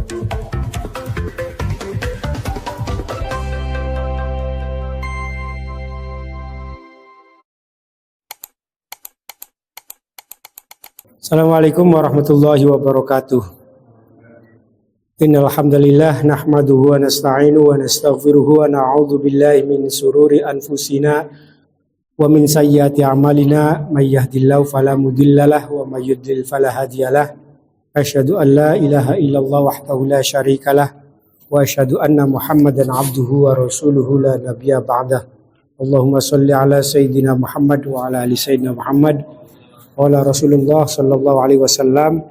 Assalamualaikum warahmatullahi wabarakatuh. Innal hamdalillah nahmaduhu wa nasta'inuhu wa nastaghfiruhu wa na'udzu billahi min sururi anfusina wa min sayyiati a'malina may yahdihillahu fala mudhillalah wa may yudlil fala hadiyalah. Asyhadu an la ilaha illallah wahdahu la syarikalah wa asyhadu anna Muhammadan abduhu wa rasuluhu la nabiyya ba'dah. Allahumma shalli ala sayyidina Muhammad wa ala ali sayyidina Muhammad. Qala Rasulullah sallallahu alaihi wasallam,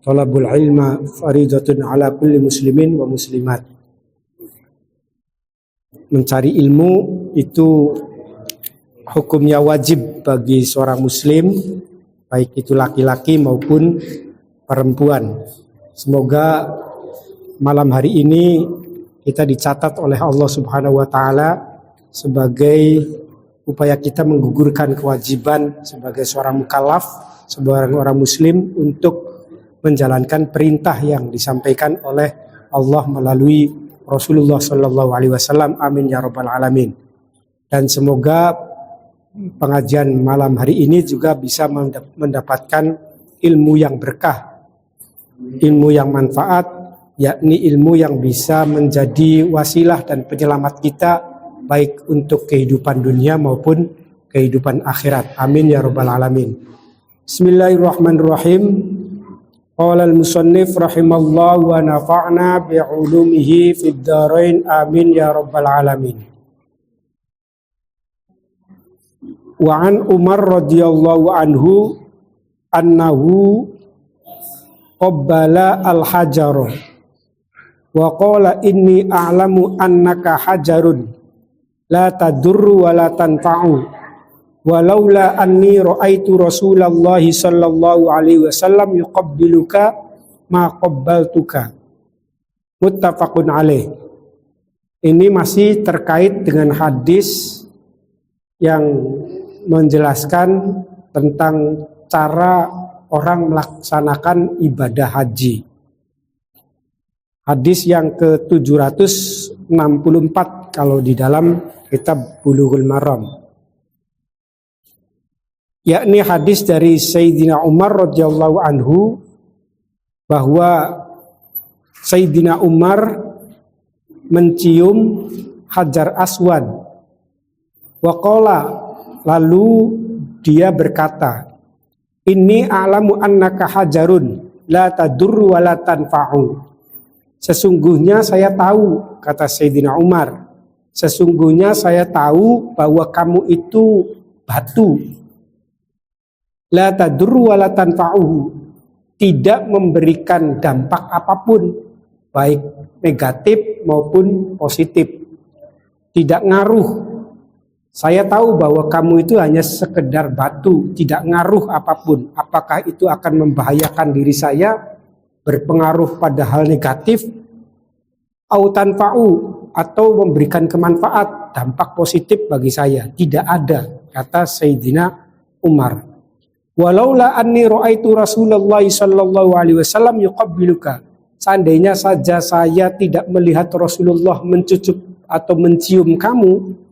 talabul ilma faridatun ala kulli muslimin wa muslimat. Mencari ilmu itu hukumnya wajib bagi seorang muslim, baik itu laki-laki maupun perempuan. Semoga malam hari ini kita dicatat oleh Allah Subhanahu wa taala sebagai upaya kita menggugurkan kewajiban sebagai seorang mukallaf, sebagai orang muslim untuk menjalankan perintah yang disampaikan oleh Allah melalui Rasulullah sallallahu alaihi wasallam. Amin ya rabbal alamin. Dan semoga pengajian malam hari ini juga bisa mendapatkan ilmu yang berkah, ilmu yang manfaat, yakni ilmu yang bisa menjadi wasilah dan penyelamat kita baik untuk kehidupan dunia maupun kehidupan akhirat. Amin ya rabbal alamin. Bismillahirrahmanirrahim. Qala al-musannif rahimallahu wa nafa'na bi'ulumihi fid dharain. Amin ya rabbal alamin. Wa an Umar radhiyallahu anhu annahu qabbala al-hajar wa qala inni a'lamu annaka hajarun la tadurru wa la tanfa'u walaula anni ra'aitu Rasulullah sallallahu alaihi wasallam yuqabbiluka ma qabbaltuka. Muttafaqun alaih. Ini masih terkait dengan hadis yang menjelaskan tentang cara orang melaksanakan ibadah haji. Hadis yang ke-764 kalau di dalam kitab Bulughul Maram, yakni hadis dari Sayyidina Umar radhiyallahu anhu bahwa Sayyidina Umar mencium Hajar Aswad. Waqala, lalu dia berkata, inni a'lamu annaka hajarun la tadurru wa la tanfa'u. Sesungguhnya saya tahu, kata Sayyidina Umar, sesungguhnya saya tahu bahwa kamu itu batu. La tadurru wa la tanfa'uhu. Tidak memberikan dampak apapun, baik negatif maupun positif. Tidak ngaruh. Saya tahu bahwa kamu itu hanya sekedar batu, tidak ngaruh apapun. Apakah itu akan membahayakan diri saya, berpengaruh pada hal negatif, au tanfa'u, atau memberikan kemanfaat, dampak positif bagi saya? Tidak ada, kata Sayyidina Umar. Walaula anni ra'aitu Rasulullah sallallahu alaihi wasallam yuqabbiluka. Seandainya saja saya tidak melihat Rasulullah mencucuk atau mencium kamu,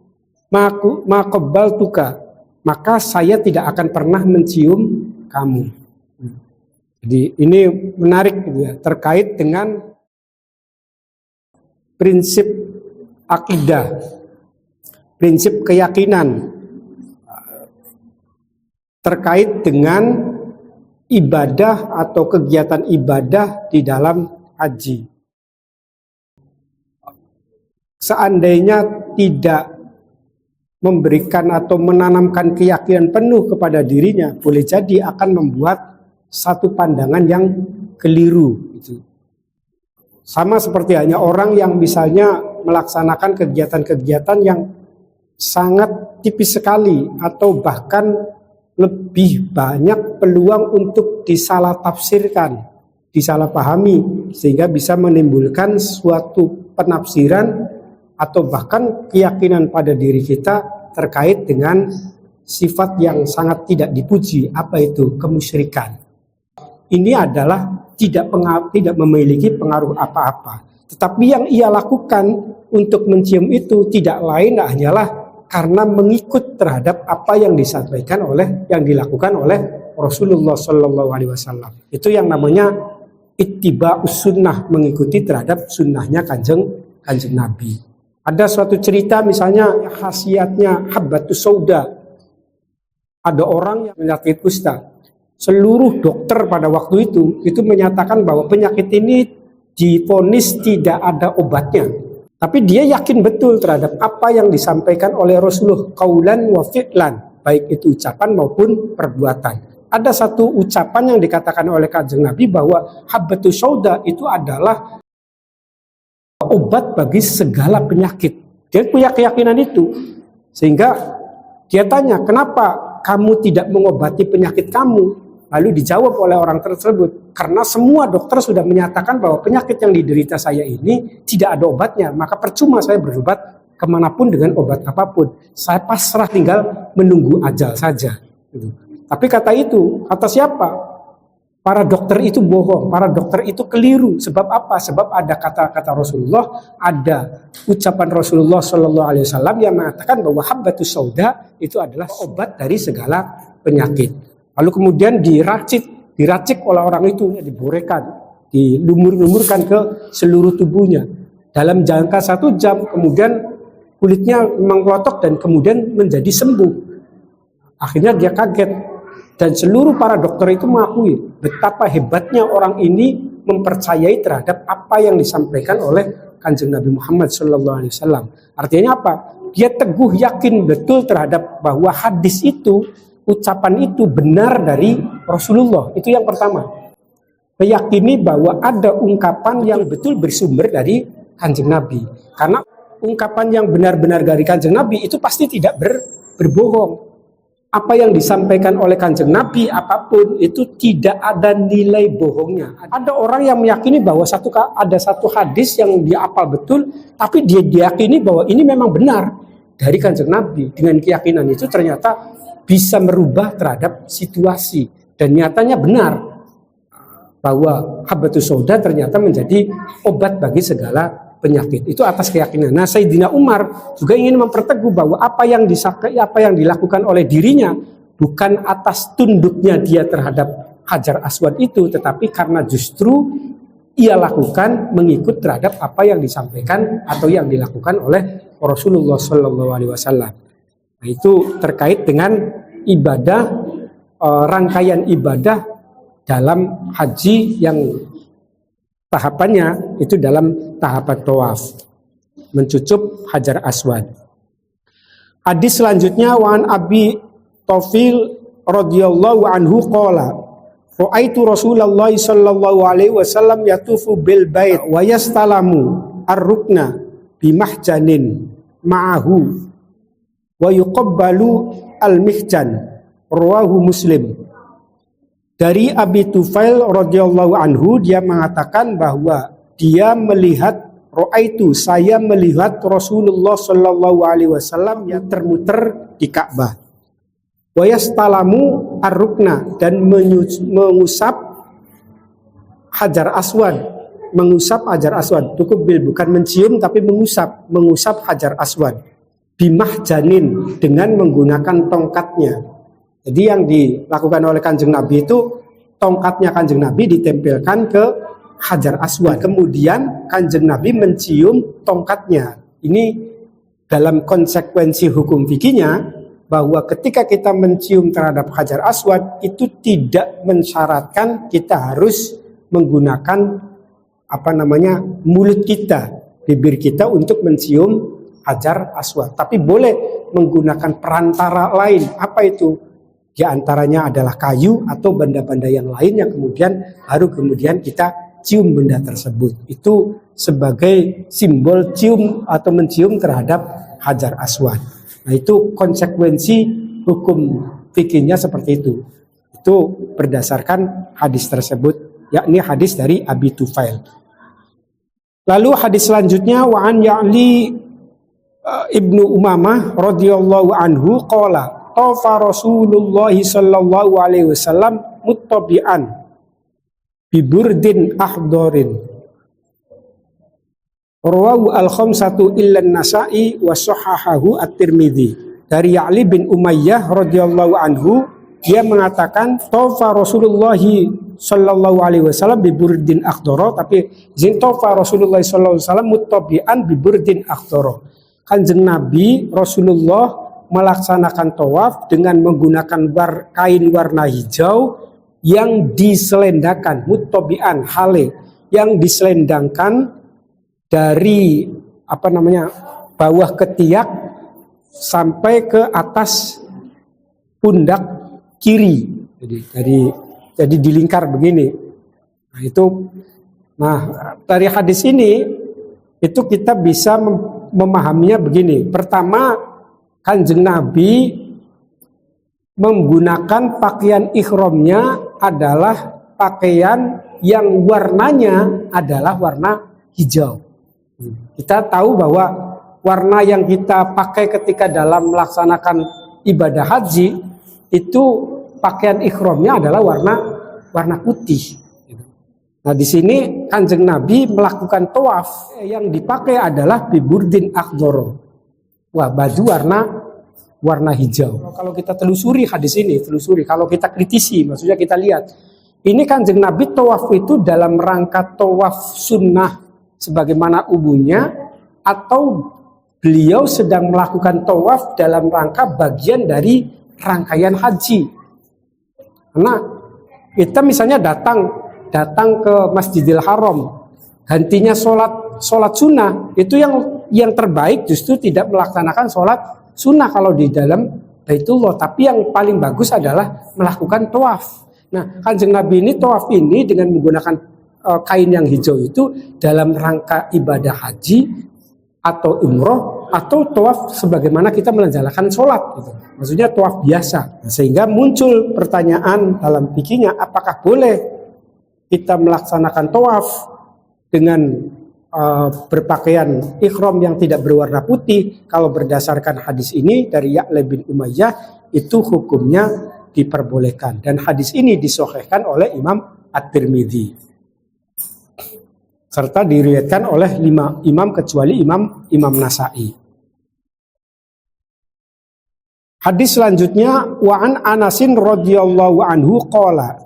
maqabbaltuka, maka saya tidak akan pernah mencium kamu. Jadi ini menarik gitu ya, terkait dengan prinsip akidah, prinsip keyakinan terkait dengan ibadah atau kegiatan ibadah di dalam haji. Seandainya tidak memberikan atau menanamkan keyakinan penuh kepada dirinya, boleh jadi akan membuat satu pandangan yang keliru. Sama seperti hanya orang yang misalnya melaksanakan kegiatan-kegiatan yang sangat tipis sekali atau bahkan lebih banyak peluang untuk disalah tafsirkan, disalahpahami, sehingga bisa menimbulkan suatu penafsiran atau bahkan keyakinan pada diri kita terkait dengan sifat yang sangat tidak dipuji. Apa itu? Kemusyrikan. Ini adalah tidak memiliki pengaruh apa-apa. Tetapi yang ia lakukan untuk mencium itu tidak lain hanyalah karena mengikut terhadap apa yang disampaikan yang dilakukan oleh Rasulullah Shallallahu Alaihi Wasallam. Itu yang namanya ittiba'us sunnah, mengikuti terhadap sunnahnya kanjeng Nabi. Ada suatu cerita misalnya khasiatnya habbatus sauda. Ada orang yang penyakit kusta. Seluruh dokter pada waktu itu menyatakan bahwa penyakit ini divonis tidak ada obatnya. Tapi dia yakin betul terhadap apa yang disampaikan oleh Rasulullah qaulan wa fi'lan, baik itu ucapan maupun perbuatan. Ada satu ucapan yang dikatakan oleh kanjeng Nabi bahwa habbatus sauda itu adalah obat bagi segala penyakit. Dia punya keyakinan itu. Sehingga dia tanya, kenapa kamu tidak mengobati penyakit kamu? Lalu dijawab oleh orang tersebut, karena semua dokter sudah menyatakan bahwa penyakit yang diderita saya ini tidak ada obatnya, maka percuma saya berobat kemanapun dengan obat apapun. Saya pasrah tinggal menunggu ajal saja. Tapi kata siapa? Para dokter itu bohong, para dokter itu keliru. Sebab apa? Sebab ada kata-kata Rasulullah, ada ucapan Rasulullah Shallallahu Alaihi Wasallam yang mengatakan bahwa habbatus sauda itu adalah obat dari segala penyakit. Lalu kemudian diracik oleh orang itu, diborekan, dilumur-lumurkan ke seluruh tubuhnya. Dalam jangka 1 jam, kemudian kulitnya mengklotok dan kemudian menjadi sembuh. Akhirnya dia kaget. Dan seluruh para dokter itu mengakui betapa hebatnya orang ini mempercayai terhadap apa yang disampaikan oleh kanjeng Nabi Muhammad SAW. Artinya apa? Dia teguh yakin betul terhadap bahwa hadis itu, ucapan itu benar dari Rasulullah. Itu yang pertama. Meyakini bahwa ada ungkapan yang betul bersumber dari kanjeng Nabi. Karena ungkapan yang benar-benar dari kanjeng Nabi itu pasti tidak berbohong. Apa yang disampaikan oleh kanjeng Nabi apapun itu tidak ada nilai bohongnya. Ada orang yang meyakini bahwa ada satu hadis yang dia hafal betul, tapi dia diyakini bahwa ini memang benar dari kanjeng Nabi. Dengan keyakinan itu ternyata bisa merubah terhadap situasi, dan nyatanya benar bahwa habbatus sauda ternyata menjadi obat bagi segala penyakit. Itu atas keyakinan. Nah, Sayyidina Umar juga ingin memperteguh bahwa apa yang dilakukan oleh dirinya bukan atas tunduknya dia terhadap Hajar Aswad itu, tetapi karena justru ia lakukan mengikut terhadap apa yang disampaikan atau yang dilakukan oleh Rasulullah Shallallahu Alaihi Wasallam. Nah, itu terkait dengan ibadah, rangkaian ibadah dalam haji yang tahapannya itu dalam tahapan tawaf, mencucup Hajar Aswad. Hadis selanjutnya, wan Abi Tofil radhiyallahu anhu qala ra'aitu Rasulullah sallallahu alaihi wasallam yatufu bil bait wa yastalamu ar-rukna bimahjanin ma'ahu wa yuqabbalu al-mihjan, rawahu Muslim. Dari Abi Tufail radhiyallahu anhu, dia mengatakan bahwa dia melihat saya melihat Rasulullah sallallahu alaihi wasallam yang termuter di Ka'bah. Wa yastalamu ar-rukna, dan mengusap Hajar Aswad, cukup bukan mencium tapi mengusap Hajar Aswad. Bimahjanin, dengan menggunakan tongkatnya. Jadi yang dilakukan oleh kanjeng Nabi itu, tongkatnya kanjeng Nabi ditempelkan ke Hajar Aswad. Kemudian kanjeng Nabi mencium tongkatnya. Ini dalam konsekuensi hukum fikihnya, bahwa ketika kita mencium terhadap Hajar Aswad, itu tidak mensyaratkan kita harus menggunakan mulut kita, bibir kita untuk mencium Hajar Aswad. Tapi boleh menggunakan perantara lain. Apa itu? Di antaranya adalah kayu atau benda-benda yang lain yang kemudian kita cium benda tersebut. Itu sebagai simbol cium atau mencium terhadap Hajar Aswad. Nah, itu konsekuensi hukum fikihnya seperti itu. Itu berdasarkan hadis tersebut, yakni hadis dari Abi Tufail. Lalu hadis selanjutnya, wa an Ya'li ibnu Umamah radhiyallahu anhu qala tafa Rasulullah sallallahu alaihi wasallam muttabi'an biburdin ahdorin. Rawahu al-khamsatu illa an-Nasa'i wa sahahahu at-Tirmidzi. Dari Ya'li bin Umayyah radhiyallahu anhu, dia mengatakan tofa Rasulullah sallallahu alaihi wasallam biburdin akhdara, tapi zintofa Rasulullah sallallahu alaihi wasallam muttabi'an biburdin akhdara. Kanjeng Nabi Rasulullah melaksanakan tawaf dengan menggunakan kain warna hijau yang diselendangkan, muttabi'an hale, yang diselendangkan dari bawah ketiak sampai ke atas pundak kiri. Jadi dilingkar begini. Nah, dari hadis ini itu kita bisa memahaminya begini. Pertama, Kanjeng Nabi menggunakan pakaian ihramnya adalah pakaian yang warnanya adalah warna hijau. Kita tahu bahwa warna yang kita pakai ketika dalam melaksanakan ibadah haji itu pakaian ihramnya adalah warna putih. Nah, di sini Kanjeng Nabi melakukan tawaf yang dipakai adalah biburdin akhdar. Wah, baju warna hijau. Kalau kita telusuri hadis ini, kalau kita kritisi, maksudnya kita lihat, ini Kanjeng Nabi tawaf itu dalam rangka tawaf sunnah sebagaimana umumnya, atau beliau sedang melakukan tawaf dalam rangka bagian dari rangkaian haji. Karena kita misalnya datang ke Masjidil Haram, gantinya sholat sunnah, itu yang terbaik justru tidak melaksanakan sholat sunnah kalau di dalam Baitullah, tapi yang paling bagus adalah melakukan tawaf. Nah, Kanjeng Nabi ini tawaf ini dengan menggunakan kain yang hijau itu dalam rangka ibadah haji atau umroh atau tawaf sebagaimana kita menjalankan sholat gitu. Maksudnya tawaf biasa. Sehingga muncul pertanyaan dalam fikihnya, apakah boleh kita melaksanakan tawaf dengan berpakaian ihram yang tidak berwarna putih? Kalau berdasarkan hadis ini dari Ya'la bin Umayyah, itu hukumnya diperbolehkan, dan hadis ini disahihkan oleh Imam At-Tirmidzi serta diriwayatkan oleh 5 imam kecuali Imam Nasa'i. Hadis selanjutnya, wa an Anasin radhiyallahu anhu qala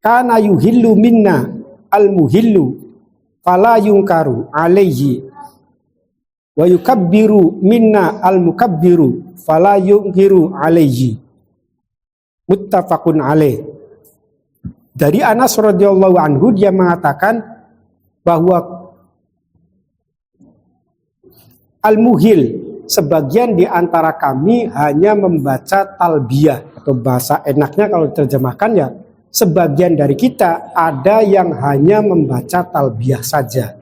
kana yuhillu minna al-muhillu fala yunkaru alaihi wa yukabbiru minna al-mukabbiru fala yunkiru alaihi. Muttafaqun alaih. Dari Anas radhiyallahu anhu, dia mengatakan bahwa al-muhil, sebagian di antara kami hanya membaca talbiyah, atau bahasa enaknya kalau diterjemahkan ya, sebagian dari kita ada yang hanya membaca talbiyah saja.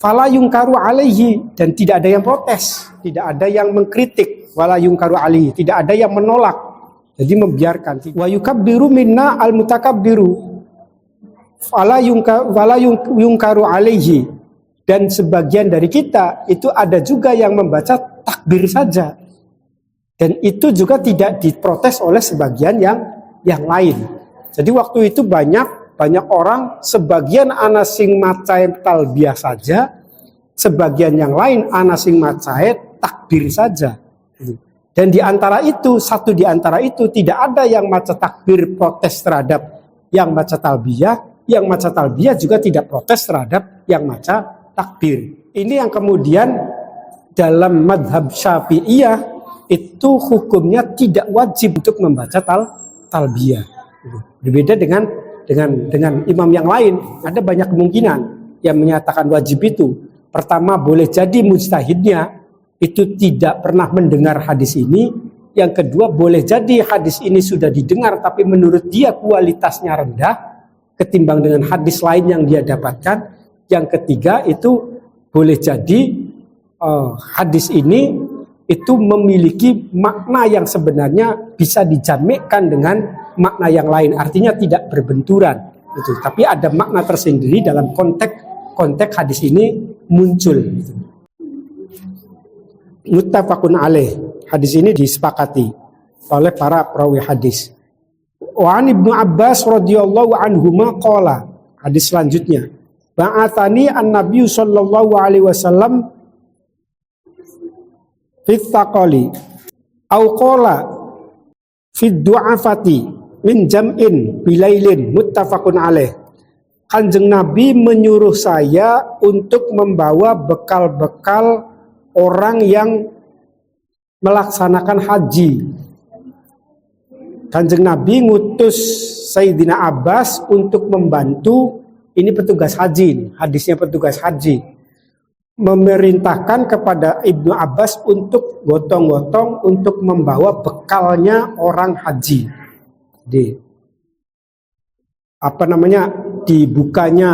Fala yungkaru alaihi, dan tidak ada yang protes, tidak ada yang mengkritik. Fala yungkaru alaihi, tidak ada yang menolak, jadi membiarkan. Wa yukabbiru minna al-mutakabbiru fala yungkaru alaihi, dan sebagian dari kita itu ada juga yang membaca takbir saja, dan itu juga tidak diprotes oleh sebagian yang lain. Jadi waktu itu banyak orang, sebagian ana sing macae talbiyah saja, sebagian yang lain ana sing macae takbir saja. Dan satu di antara itu tidak ada yang maca takbir protes terhadap yang maca talbiyah. Yang maca talbiyah juga tidak protes terhadap yang maca takbir. Ini yang kemudian dalam madhab Syafi'iyah itu hukumnya tidak wajib untuk membaca talbiyah. Berbeda dengan imam yang lain. Ada banyak kemungkinan yang menyatakan wajib itu. Pertama, boleh jadi mujtahidnya itu tidak pernah mendengar hadis ini. Yang kedua, boleh jadi hadis ini sudah didengar tapi menurut dia kualitasnya rendah ketimbang dengan hadis lain yang dia dapatkan. Yang ketiga, itu boleh jadi hadis ini itu memiliki makna yang sebenarnya bisa dijamikkan dengan makna yang lain, artinya tidak berbenturan gitu. Tapi ada makna tersendiri dalam konteks hadis ini muncul gitu. Muttafaqun alaih, hadis ini disepakati oleh para perawi hadis. Wa an Ibnu Abbas radhiyallahu anhuma qala Hadis selanjutnya, ba'atsani an-nabiy sallallahu alaihi wasallam fit taqali au qala fid du'afati min jam'in bilailin muttafaqun alaih. Kanjeng Nabi menyuruh saya untuk membawa bekal-bekal orang yang melaksanakan haji. Kanjeng Nabi ngutus Sayyidina Abbas untuk membantu, ini petugas haji, hadisnya petugas haji, memerintahkan kepada Ibnu Abbas untuk gotong-gotong untuk membawa bekalnya orang haji. Dibukanya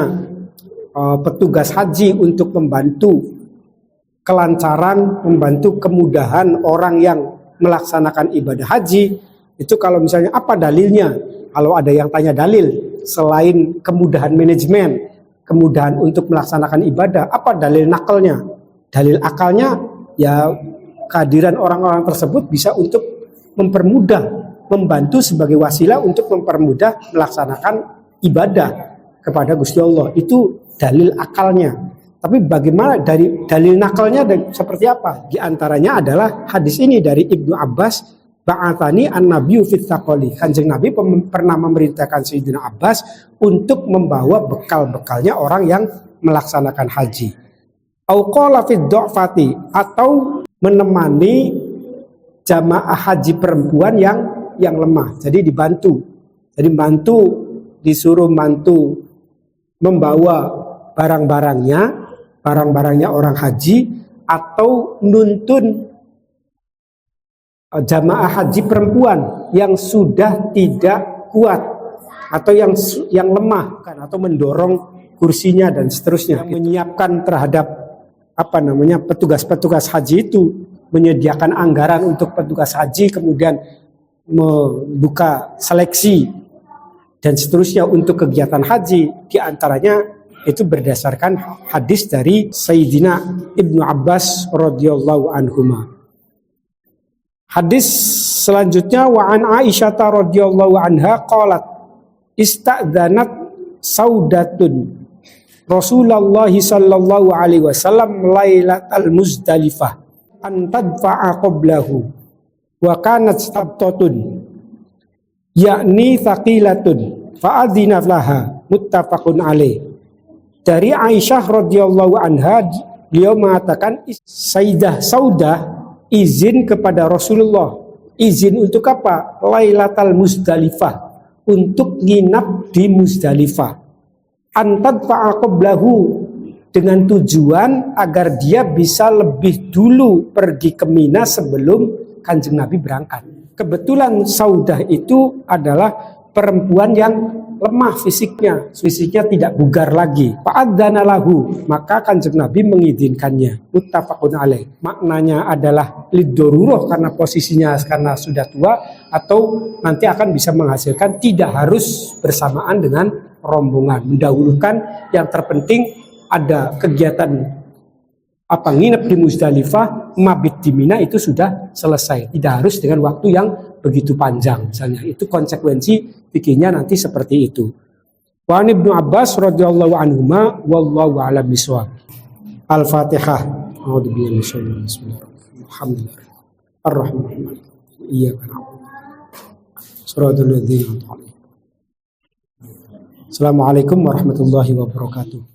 petugas haji untuk membantu kelancaran, membantu kemudahan orang yang melaksanakan ibadah haji. Itu kalau misalnya apa dalilnya? Kalau ada yang tanya dalil selain kemudahan manajemen, kemudahan untuk melaksanakan ibadah, apa dalil nakalnya? Dalil akalnya ya kehadiran orang-orang tersebut bisa untuk mempermudah, membantu sebagai wasilah untuk mempermudah melaksanakan ibadah kepada Gusti Allah. Itu dalil akalnya. Tapi bagaimana dari dalil nakalnya seperti apa? Di antaranya adalah hadis ini dari Ibnu Abbas, ba'atsani an-nabiyyu fit taqali. Kanjeng Nabi pernah memerintahkan Sayyidina Abbas untuk membawa bekal-bekalnya orang yang melaksanakan haji. Au qala fid du'fati, atau menemani jamaah haji perempuan yang lemah. Jadi dibantu. Jadi disuruh bantu membawa barang-barangnya orang haji, atau nuntun jamaah haji perempuan yang sudah tidak kuat atau yang lemah kan, atau mendorong kursinya dan seterusnya. Menyiapkan terhadap petugas-petugas haji itu, menyediakan anggaran untuk petugas haji, kemudian membuka seleksi dan seterusnya untuk kegiatan haji. Di antaranya itu berdasarkan hadis dari Sayyidina Ibnu Abbas radhiyallahu anhuma. Hadis selanjutnya, wa an Aisyah radhiyallahu anha qalat istadzanat saudatun Rasulullah sallallahu alaihi wasallam lailatal Muzdalifah an tadfa'a qablahu wa kanat stabtatun yakni thaqilatun fa'adzina laha muttafaqun alaih. Dari Aisyah radhiyallahu anha, beliau mengatakan Sayyidah Saudah izin kepada Rasulullah. Izin untuk apa? Lailatal Muzdalifah, untuk nginap di Muzdalifah. Antad fa'aqoblahu, dengan tujuan agar dia bisa lebih dulu pergi ke Mina sebelum Kanjeng Nabi berangkat. Kebetulan Saudah itu adalah perempuan yang lemah fisiknya tidak bugar lagi. Fa'adzana lahu, maka Kanjeng Nabi mengizinkannya. Muttafaqun alaih. Maknanya adalah lidorurah, karena posisinya karena sudah tua, atau nanti akan bisa menghasilkan tidak harus bersamaan dengan rombongan. Mendahulukan yang terpenting ada kegiatan nginep di Muzdalifah, mabit di Mina itu sudah selesai. Tidak harus dengan waktu yang begitu panjang misalnya. Itu konsekuensi fikihnya nanti seperti itu. Wa Ibnu Abbas radhiyallahu anhuma wallahu a'lam bishawab. Al-Fatihah. A'udzubillahi minasyaitonir rajim. Alhamdulillah. Ar-Rahman. Iyyaka na'budu. Shiratal ladzina an'amta 'alaihim. Assalamualaikum warahmatullahi wabarakatuh.